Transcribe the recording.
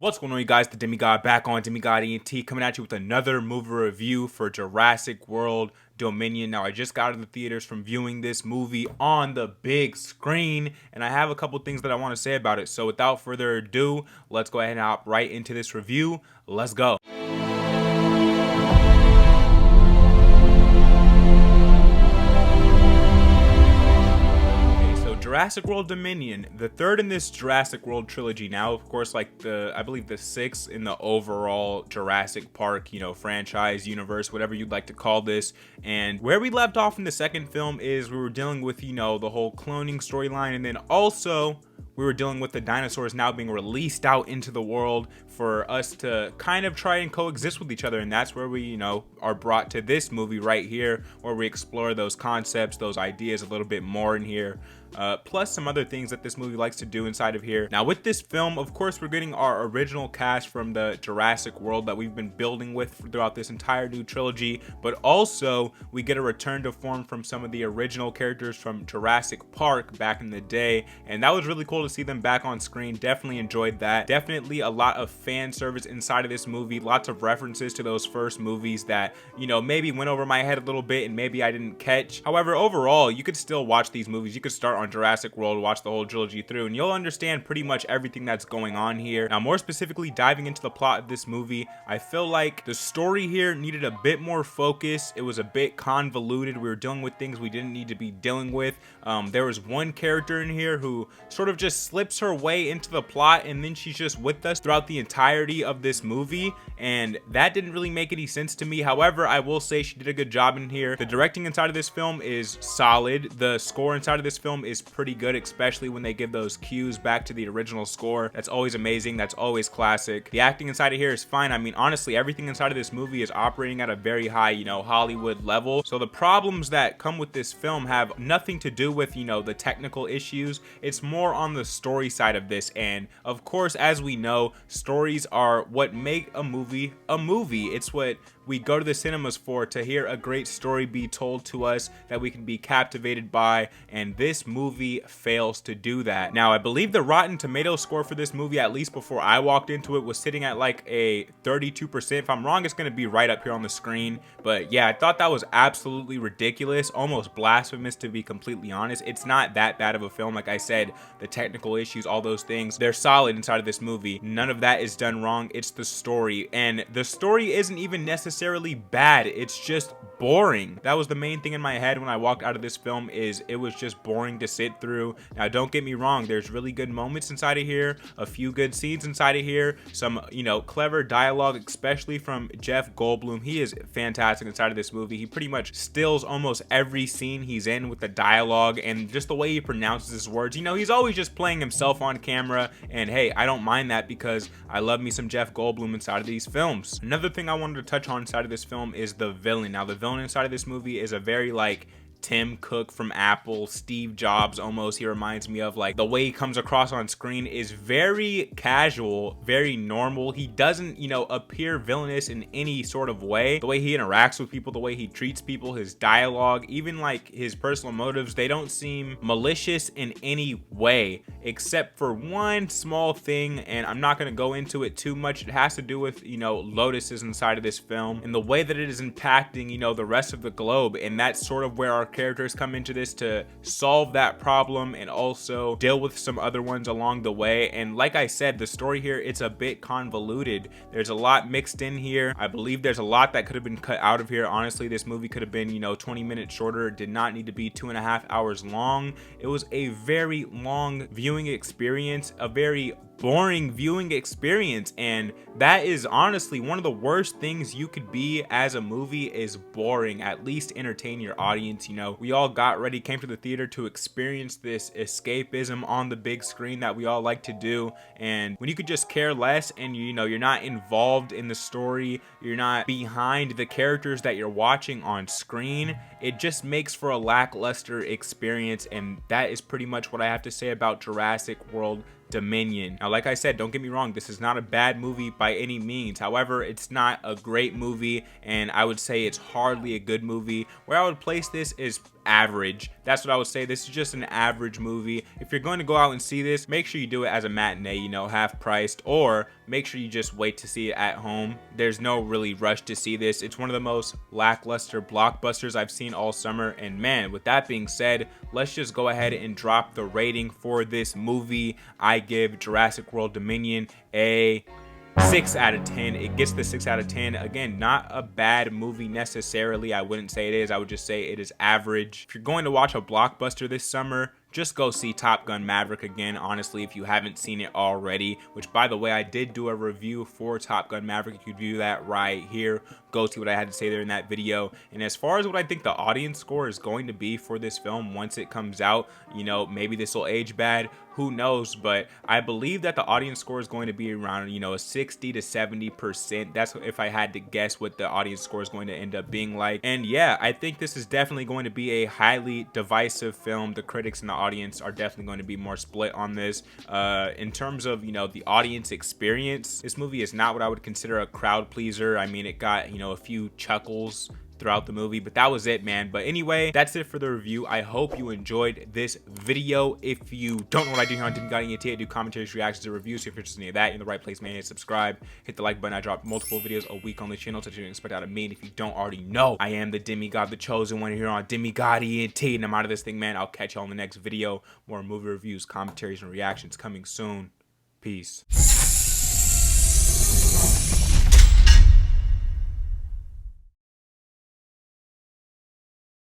What's going on, you guys? The Demigod back on Demigod ENT, coming at you with another movie review for Jurassic World Dominion. Now, I just got out of the theaters from viewing this movie on the big screen, and I have a couple things that I want to say about it. So without further ado, let's go ahead and hop right into this review. Let's go. Jurassic World Dominion, the third in this Jurassic World trilogy. Now, of course, like I believe the sixth in the overall Jurassic Park, franchise, universe, whatever you'd like to call this. And where we left off in the second film is we were dealing with, the whole cloning storyline, and then also we were dealing with the dinosaurs now being released out into the world for us to kind of try and coexist with each other. And that's where we, are brought to this movie right here, where we explore those concepts, those ideas a little bit more in here. Plus some other things that this movie likes to do inside of here. Now, with this film, of course, we're getting our original cast from the Jurassic World that we've been building with throughout this entire new trilogy, but also we get a return to form from some of the original characters from Jurassic Park back in the day, and that was really cool to see them back on screen. Definitely enjoyed that. Definitely a lot of fan service inside of this movie, lots of references to those first movies that, maybe went over my head a little bit and maybe I didn't catch. However, overall, you could still watch these movies. You could start on Jurassic World, watch the whole trilogy through, and you'll understand pretty much everything that's going on here. Now, more specifically, diving into the plot of this movie, I feel like the story here needed a bit more focus. It was a bit convoluted. We were dealing with things we didn't need to be dealing with. There was one character in here who sort of just slips her way into the plot, and then she's just with us throughout the entirety of this movie, and that didn't really make any sense to me. However, I will say she did a good job in here. The directing inside of this film is solid. The score inside of this film is pretty good, especially when they give those cues back to the original score. That's always amazing. That's always classic. The acting inside of here is fine. I mean, honestly, everything inside of this movie is operating at a very high, Hollywood level. So the problems that come with this film have nothing to do with, the technical issues. It's more on the story side of this. And of course, as we know, stories are what make a movie a movie. It's what we go to the cinemas for, to hear a great story be told to us that we can be captivated by, and this movie fails to do that. Now, I believe the Rotten Tomatoes score for this movie, at least before I walked into it, was sitting at like a 32%. If I'm wrong, it's going to be right up here on the screen. But yeah, I thought that was absolutely ridiculous, almost blasphemous, to be completely honest. It's not that bad of a film. Like I said, the technical issues, all those things, they're solid inside of this movie. None of that is done wrong. It's the story, and the story isn't even necessarily bad. It's just boring. That was the main thing in my head when I walked out of this film, is it was just boring to sit through. Now, don't get me wrong, there's really good moments inside of here, a few good scenes inside of here, some clever dialogue, especially from Jeff Goldblum. He is fantastic inside of this movie. He pretty much stills almost every scene he's in with the dialogue and just the way he pronounces his words. He's always just playing himself on camera, and hey, I don't mind that because I love me some Jeff Goldblum inside of these films. Another thing I wanted to touch on inside of this film is the villain. Now, the villain inside of this movie is a very Tim Cook from Apple, Steve Jobs almost. He reminds me of, the way he comes across on screen is very casual, very normal. He doesn't, appear villainous in any sort of way. The way he interacts with people, the way he treats people, his dialogue, even his personal motives, they don't seem malicious in any way, except for one small thing, and I'm not going to go into it too much. It has to do with, lotuses inside of this film and the way that it is impacting, the rest of the globe, and that's sort of where our characters come into this to solve that problem and also deal with some other ones along the way. And like I said, the story here, it's a bit convoluted. There's a lot mixed in here. I believe there's a lot that could have been cut out of here. Honestly, this movie could have been 20 minutes shorter. It did not need to be 2.5 hours long. It was a very long viewing experience, a very boring viewing experience, and that is honestly one of the worst things you could be as a movie, is boring. At least entertain your audience. We all got ready, came to the theater to experience this escapism on the big screen that we all like to do, and when you could just care less and you're not involved in the story, you're not behind the characters that you're watching on screen, it just makes for a lackluster experience. And that is pretty much what I have to say about Jurassic World Dominion. Now, like I said, don't get me wrong, this is not a bad movie by any means. However, it's not a great movie, and I would say it's hardly a good movie. Where I would place this is average. That's what I would say. This is just an average movie. If you're going to go out and see this, make sure you do it as a matinee, you know, half priced, or make sure you just wait to see it at home. There's no really rush to see this. It's one of the most lackluster blockbusters I've seen all summer. And man, with that being said, let's just go ahead and drop the rating for this movie. I give Jurassic World Dominion a 6 out of 10. It gets the 6 out of 10. Again, not a bad movie necessarily. I wouldn't say it is. I would just say it is average. If you're going to watch a blockbuster this summer, just go see Top Gun Maverick again, honestly, if you haven't seen it already, which, by the way, I did do a review for Top Gun Maverick. You can view that right here. Go see what I had to say there in that video. And as far as what I think the audience score is going to be for this film once it comes out, you know, maybe this will age bad. Who knows? But I believe that the audience score is going to be around, you know, a 60 to 70%. That's if I had to guess what the audience score is going to end up being like. And yeah, I think this is definitely going to be a highly divisive film. The critics and the audience are definitely going to be more split on this. In terms of, you know, the audience experience, this movie is not what I would consider a crowd pleaser. I mean, it got, you know, a few chuckles throughout the movie, but that was it, man. But anyway, that's it for the review. I hope you enjoyed this video. If you don't know what I do here on Demigod, I do commentaries, reactions, and reviews. So if you're interested in any of that, you're in the right place, man. Hit subscribe, hit the like button. I drop multiple videos a week on the channel, so you can expect out of me. And if you don't already know, I am the Demigod, the chosen one here on Demigod ENT, and I'm out of this thing, man. I'll catch y'all in the next video. More movie reviews, commentaries, and reactions coming soon. Peace.